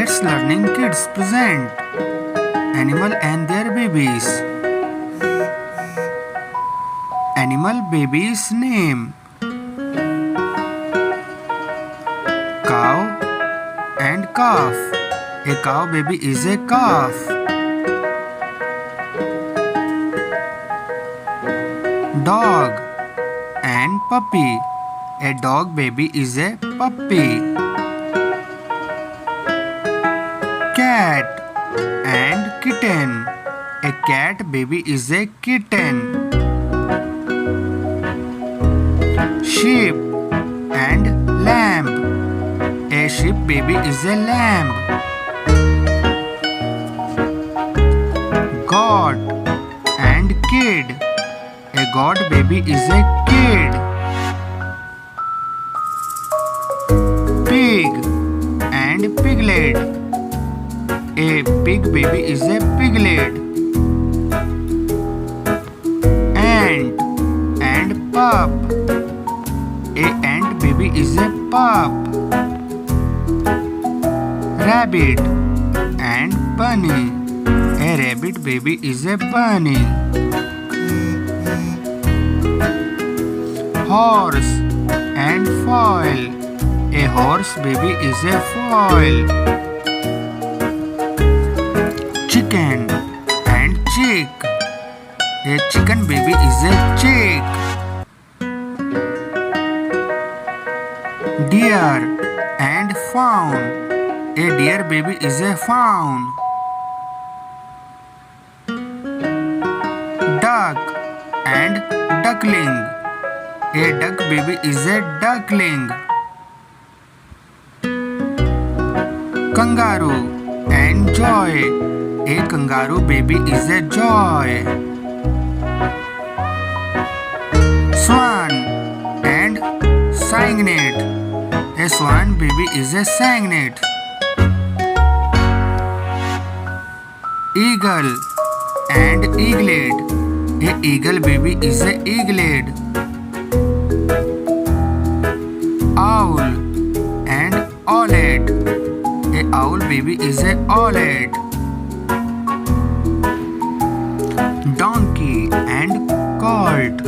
Let's Learning Kids present Animal and their babies. Animal baby's name: cow and calf. A cow baby is a calf. Dog and puppy. A dog baby is a puppy. Cat and kitten. A cat baby is a kitten. Sheep and lamb. A sheep baby is a lamb. Goat and kid. A goat baby is a kid. Pig and piglet. A pig baby is a piglet. Ant and pup. A ant baby is a pup. Rabbit and bunny. A rabbit baby is a bunny. Horse and foal. A horse baby is a foal. Chicken and chick. A chicken baby is a chick. Deer and fawn. A deer baby is a fawn. Duck and duckling. A duck baby is a duckling. Kangaroo and joy. A kangaroo baby is a joy. Swan and cygnet. A swan baby is a cygnet. Eagle and eaglet. A eagle baby is a eaglet. Owl and owlet. A owl baby is a owlet. Donkey and colt.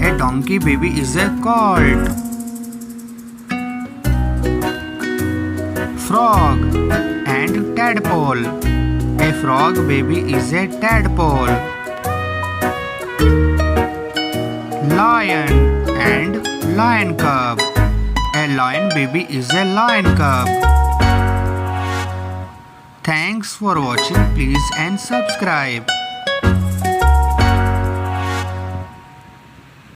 A donkey baby is a colt. Frog and tadpole. A frog baby is a tadpole. Lion and lion cub. A lion baby is a lion cub. Thanks for watching. Please and subscribe.